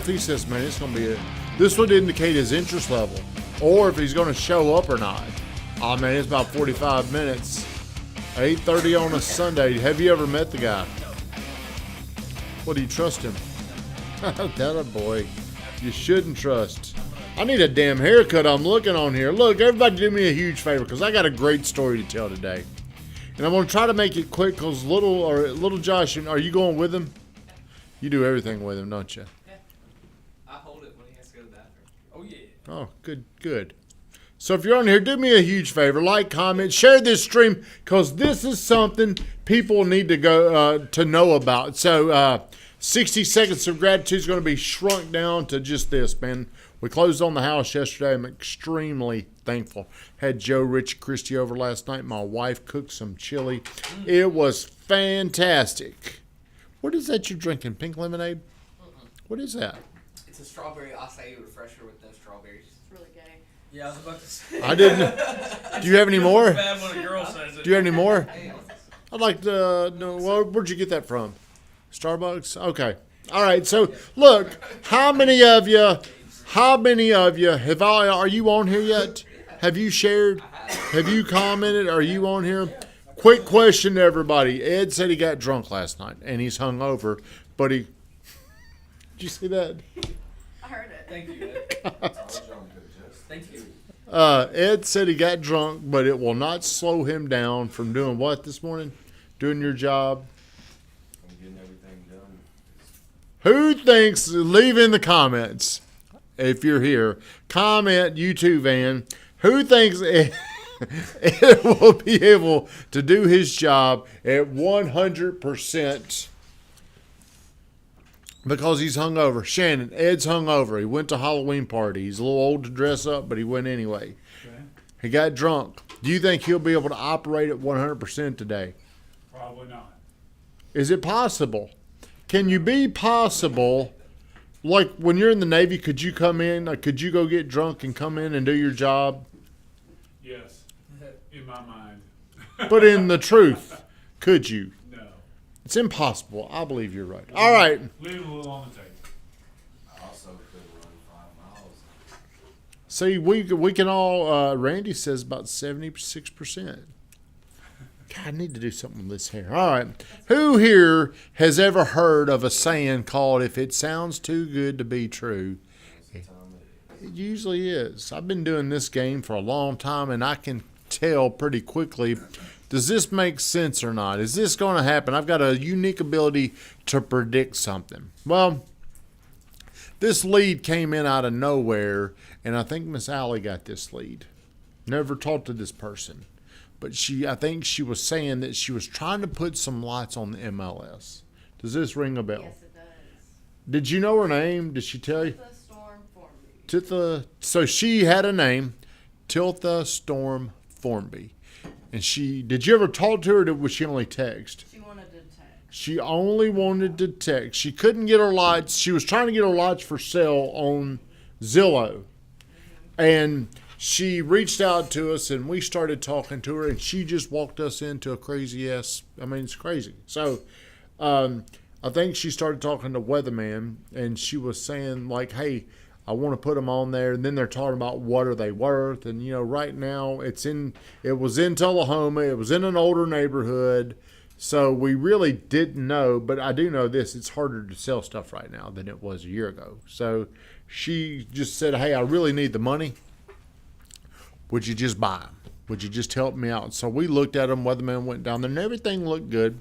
he says, man, it's going to be this would indicate his interest level or if he's going to show up or not. Oh, man, it's about 45 minutes. 8:30 on a Sunday. Have you ever met the guy? What, do you trust him? That a boy. You shouldn't trust. I need a damn haircut. I'm looking on here. Look, everybody do me a huge favor because I got a great story to tell today. And I'm going to try to make it quick because little Josh, are you going with him? You do everything with him, don't you? Yeah. I hold it when he has to go to the bathroom. Oh, yeah. Oh, good. So if you're on here, do me a huge favor. Like, comment, share this stream because this is something people need to go to know about. So 60 seconds of gratitude is going to be shrunk down to just this, man. We closed on the house yesterday. I'm extremely thankful. Had Joe, Rich, Christy over last night. My wife cooked some chili. It was fantastic. What is that you're drinking? Pink lemonade? What is that? It's a strawberry acai refresher with no strawberries. It's really gay. Yeah, I was about to say. I didn't. Do you have any more? Bad when a girl says it. Do you have any more? I'd like to know. Well, where'd you get that from? Starbucks? Okay. All right. So, look, how many of you are you on here yet? Have you shared? Have you commented? Are you on here? Quick question to everybody. Ed said he got drunk last night and he's hungover, but did you see that? I heard it. Thank you, Ed. Thank you. Ed said he got drunk, but it will not slow him down from doing what this morning? Doing your job. I'm getting everything done. Who thinks, leave in the comments if you're here, comment, you too, Van, who thinks Ed will be able to do his job at 100% because he's hungover? Shannon, Ed's hungover. He went to Halloween party. He's a little old to dress up, but he went anyway. Okay. He got drunk. Do you think he'll be able to operate at 100% today? Probably not. Is it possible? Can you be possible? Like when you're in the Navy, could you come in? Could you go get drunk and come in and do your job? Yes. In my mind. But in the truth, could you? No. It's impossible. I believe you're right. All right. Leave a little on the table. I also could run 5 miles. See, we can all. Randy says about 76%. God, I need to do something with this hair. All right. Who here has ever heard of a saying called, if it sounds too good to be true? It usually is. I've been doing this game for a long time, and I can tell pretty quickly, does this make sense or not? Is this going to happen? I've got a unique ability to predict something. Well, this lead came in out of nowhere, and I think Miss Allie got this lead. Never talked to this person. But I think she was saying that she was trying to put some lights on the MLS. Does this ring a bell? Yes, it does. Did you know her name? Did she tell you? Tiltha Storm Formby. So she had a name, Tiltha Storm Formby. And did you ever talk to her or was she only text? She wanted to text. She only wanted to text. She couldn't get her lights. She was trying to get her lights for sale on Zillow. And she reached out to us, and we started talking to her, and she just walked us into a crazy ass. I mean, it's crazy. So I think she started talking to Weatherman, and she was saying, like, hey, I want to put them on there. And then they're talking about what are they worth. And, right now it was in Tullahoma. It was in an older neighborhood. So we really didn't know. But I do know this. It's harder to sell stuff right now than it was a year ago. So she just said, hey, I really need the money. Would you just buy them? Would you just help me out? So we looked at them. Weatherman went down there, and everything looked good.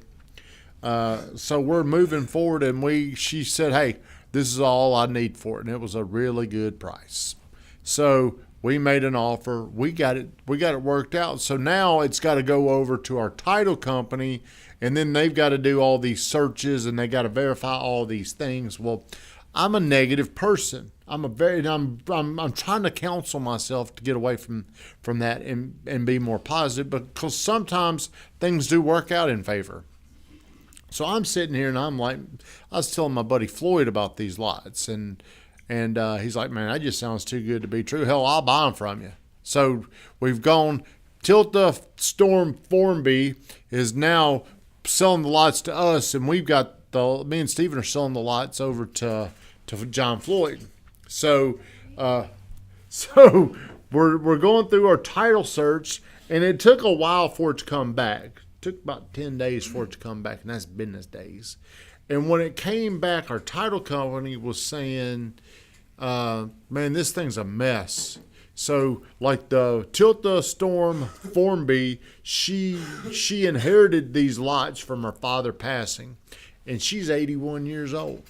So we're moving forward, and she said, hey, this is all I need for it. And it was a really good price. So we made an offer. We got it worked out. So now it's got to go over to our title company, and then they've got to do all these searches, and they got to verify all these things. Well, I'm a negative person. I'm trying to counsel myself to get away from that and be more positive, because sometimes things do work out in favor. So I'm sitting here and I'm like, I was telling my buddy Floyd about these lights, and he's like, man, that just sounds too good to be true. Hell, I'll buy them from you. So we've gone. Tiltha Storm Formby is now selling the lights to us, and we've got me and Steven are selling the lights over to to John Floyd. So, so we're going through our title search, and it took a while for it to come back. It took about 10 days for it to come back, and that's business days. And when it came back, our title company was saying, man, this thing's a mess. So, like the Tilt the Storm Formby, she inherited these lots from her father passing, and she's 81 years old.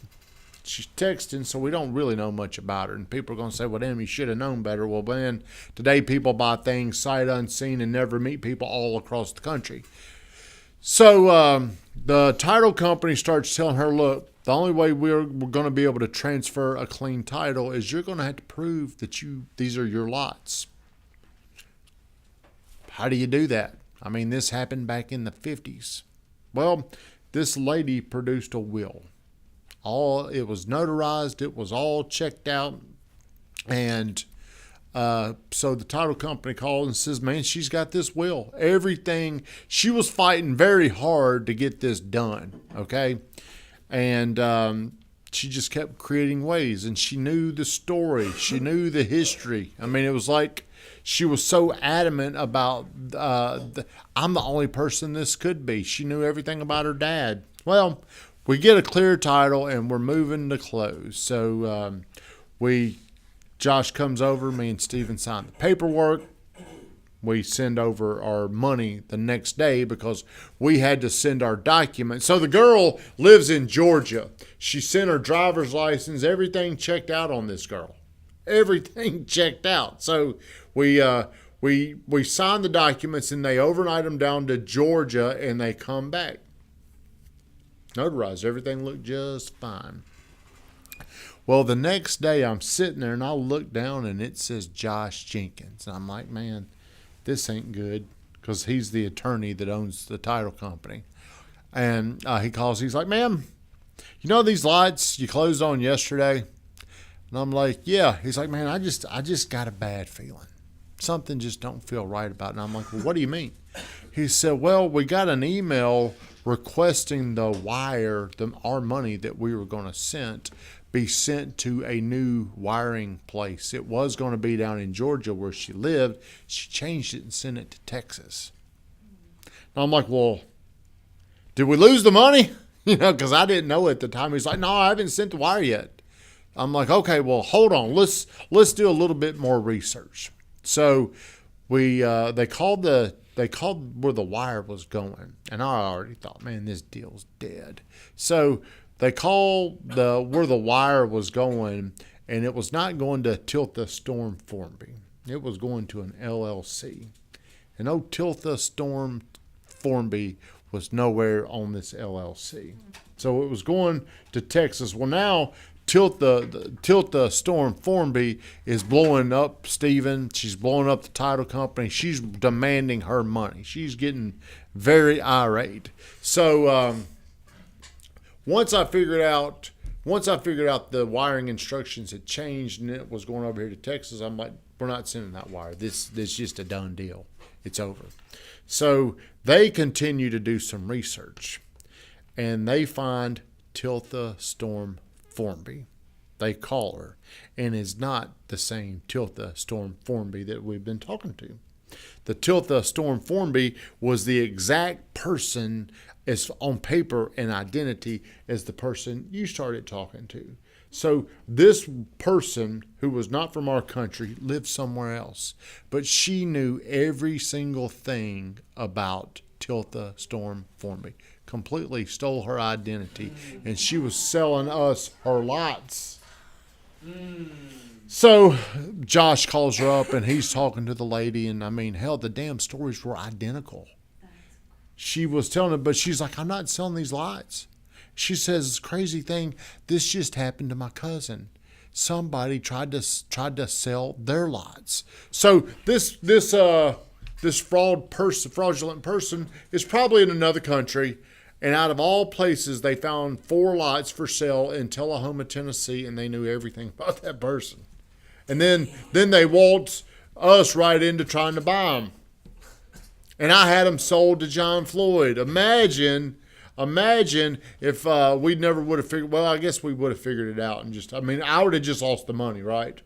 She's texting, so we don't really know much about her. And people are going to say, well, damn, you should have known better. Well, man, today people buy things sight unseen and never meet people all across the country. So the title company starts telling her, look, the only way we're going to be able to transfer a clean title is you're going to have to prove that these are your lots. How do you do that? I mean, this happened back in the 50s. Well, this lady produced a will. It was notarized. It was all checked out. And so the title company called and says, man, she's got this will. Everything. She was fighting very hard to get this done. Okay. And she just kept creating ways, and she knew the story. She knew the history. I mean, it was like she was so adamant about, I'm the only person this could be. She knew everything about her dad. Well, we get a clear title, and we're moving to close. So Josh comes over, me and Steven sign the paperwork. We send over our money the next day because we had to send our documents. So the girl lives in Georgia. She sent her driver's license, everything checked out on this girl. Everything checked out. So we signed the documents, and they overnight them down to Georgia, and they come back. Notarized. Everything looked just fine. Well, the next day I'm sitting there, and I look down, and it says Josh Jenkins. And I'm like, man, this ain't good, because he's the attorney that owns the title company. And he calls. He's like, ma'am, you know these lights you closed on yesterday? And I'm like, yeah. He's like, man, I just got a bad feeling. Something just don't feel right about it. And I'm like, well, what do you mean? He said, well, we got an email requesting the wire, our money that we were going to send, be sent to a new wiring place. It was going to be down in Georgia where she lived. She changed it and sent it to Texas. And I'm like, well, did we lose the money? Because I didn't know at the time. He's like, no, I haven't sent the wire yet. I'm like, okay, well, hold on. Let's do a little bit more research. So they called where the wire was going, and I already thought, man, this deal's dead. So they called where the wire was going, and it was not going to Tilt the Storm Formby. It was going to an LLC. And Tilt the Storm Formby was nowhere on this LLC. So it was going to Texas. Well, now Tilt the Storm Formby is blowing up Steven. She's blowing up the title company. She's demanding her money. She's getting very irate. So once I figured out the wiring instructions had changed and it was going over here to Texas, I'm like, we're not sending that wire. This is just a done deal. It's over. So they continue to do some research, and they find Tilt the Storm Formby. They call her, and it's not the same Tilt the Storm Formby that we've been talking to. The Tilt the Storm Formby was the exact person as on paper and identity as the person you started talking to. So this person who was not from our country lived somewhere else, but she knew every single thing about Tilt the Storm Formby. Completely stole her identity, and she was selling us her lots. So Josh calls her up, and he's talking to the lady, and I mean, hell, the damn stories were identical. She was telling him, but she's like, I'm not selling these lots. She says, this crazy thing, this just happened to my cousin. Somebody tried to sell their lots. So this fraudulent person is probably in another country. And out of all places, they found 4 lots for sale in Tullahoma, Tennessee, and they knew everything about that person. And then they waltzed us right into trying to buy them. And I had them sold to John Floyd. Imagine imagine if we never would have figured. Well, I guess we would have figured it out and just. I mean, I would have just lost the money, right?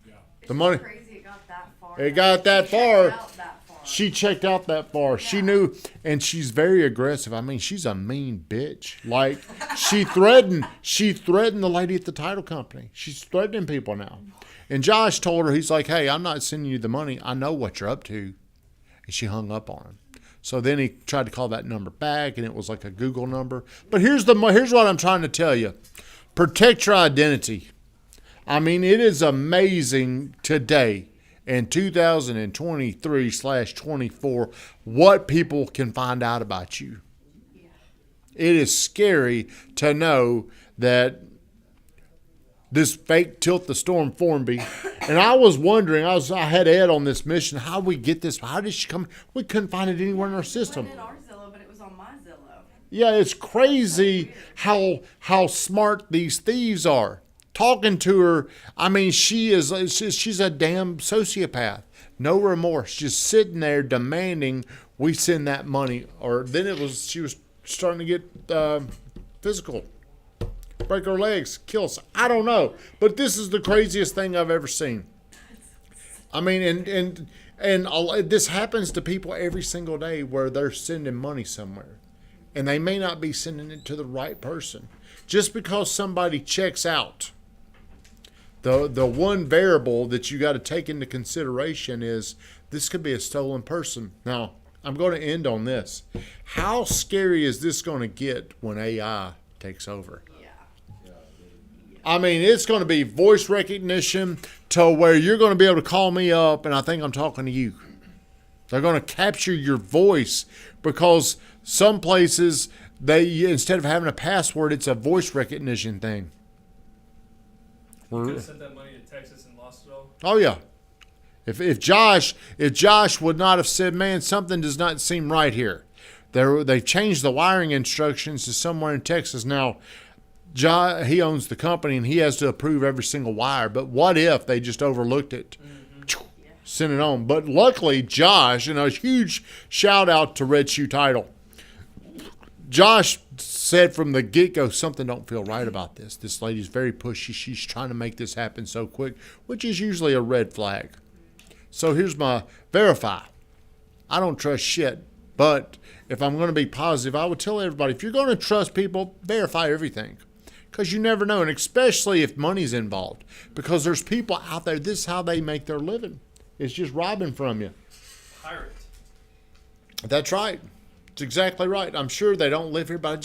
Yeah. It's The just money- crazy it got that far. It got that She checked far. out that far. She checked out that far. She Yeah. knew, and she's very aggressive. I mean, she's a mean bitch. Like she threatened the lady at the title company. She's threatening people now. And Josh told her, he's like, "Hey, I'm not sending you the money. I know what you're up to." And she hung up on him. So then he tried to call that number back, and it was like a Google number. But here's what I'm trying to tell you: protect your identity. I mean, it is amazing today in 2023/24 what people can find out about you. Yeah. It is scary to know that this fake Tilt the Storm Formby. And I was wondering, I had Ed on this mission. How we get this? How did she come? We couldn't find it anywhere in our system. It went in our Zillow, but it was on my Zillow. Yeah, it's crazy how smart these thieves are. Talking to her, I mean, she's a damn sociopath. No remorse, just sitting there demanding we send that money. Or then she was starting to get physical, break her legs, kill us. I don't know, but this is the craziest thing I've ever seen. I mean, and this happens to people every single day where they're sending money somewhere, and they may not be sending it to the right person. Just because somebody checks out. The one variable that you got to take into consideration is this could be a stolen person. Now, I'm going to end on this. How scary is this going to get when AI takes over? Yeah. I mean, it's going to be voice recognition to where you're going to be able to call me up and I think I'm talking to you. They're going to capture your voice because some places, instead of having a password, it's a voice recognition thing. You could have sent that money to Texas and lost it all. Oh yeah. If Josh would not have said, "Man, something does not seem right here," they've changed the wiring instructions to somewhere in Texas now. He owns the company and he has to approve every single wire. But what if they just overlooked it, sent it on? But luckily, Josh, a huge shout out to Red Shoe Title. Josh said from the get-go, something don't feel right about this. This lady's very pushy. She's trying to make this happen so quick, which is usually a red flag. So here's my verify. I don't trust shit, but if I'm going to be positive, I would tell everybody, if you're going to trust people, verify everything. Because you never know, and especially if money's involved. Because there's people out there, this is how they make their living. It's just robbing from you. Pirate. That's right. It's exactly right. I'm sure they don't live here, but I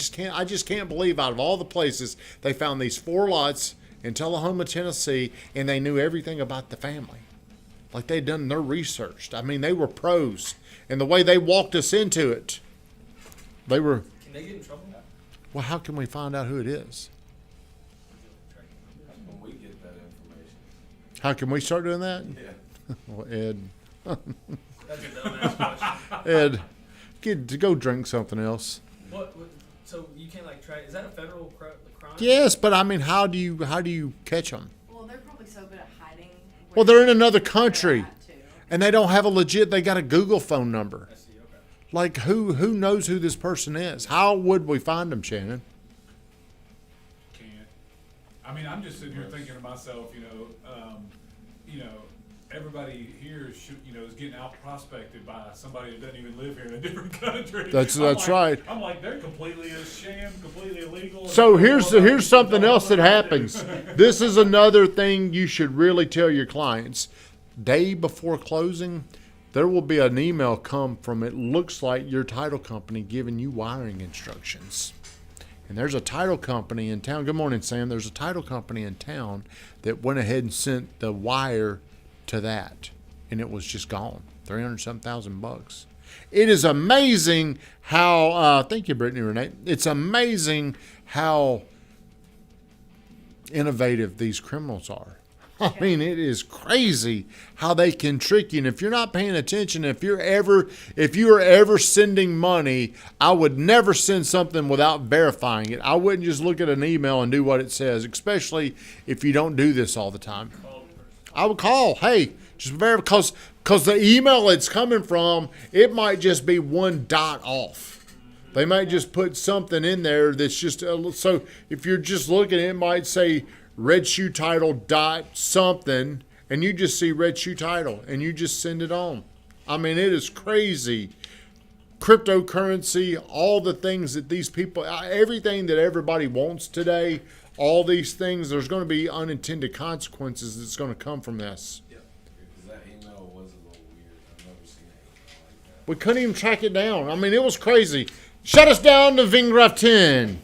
just can't believe out of all the places they found these 4 lots in Tullahoma, Tennessee, and they knew everything about the family. Like they'd done their research. I mean, they were pros. And the way they walked us into it, they were, Can they get in trouble? well, how can we find out who it is? When we get that information. How can we start doing that? Yeah. Well, Ed, That's a dumbass question. Ed, go drink something else. What? So you can't like track? Is that a federal crime? Yes, but I mean, how do you catch them? Well, they're probably so good at hiding. Well, they're in another country, They're at, too. and they don't have a legit. They got a Google phone number. I see. Okay. Like who knows who this person is? How would we find them, Shannon? Can't. I mean, I'm just sitting here thinking to myself, everybody here is getting out prospected by somebody that doesn't even live here in a different country. That's like, right. I'm like, they're completely a sham, completely illegal. So here's something else that happens. This is another thing you should really tell your clients. Day before closing, there will be an email come from, it looks like, your title company giving you wiring instructions. And there's a title company in town. Good morning, Sam. There's a title company in town that went ahead and sent the wire to that, and it was just gone. $300,000. It is amazing how. Thank you, Brittany Renee. It's amazing how innovative these criminals are. I mean, it is crazy how they can trick you. And if you're not paying attention, if you are ever sending money, I would never send something without verifying it. I wouldn't just look at an email and do what it says, especially if you don't do this all the time. I would call, hey, just verify, because the email it's coming from, it might just be one dot off. They might just put something in there that's just so. If you're just looking, it might say red shoe title dot something, and you just see red shoe title, and you just send it on. I mean, it is crazy. Cryptocurrency, all the things that these people, everything that everybody wants today, all these things, there's going to be unintended consequences that's going to come from this. Yep. Because that email was a little weird. I've never seen anything like that. We couldn't even track it down. I mean, it was crazy. Shut us down to Vingraf 10.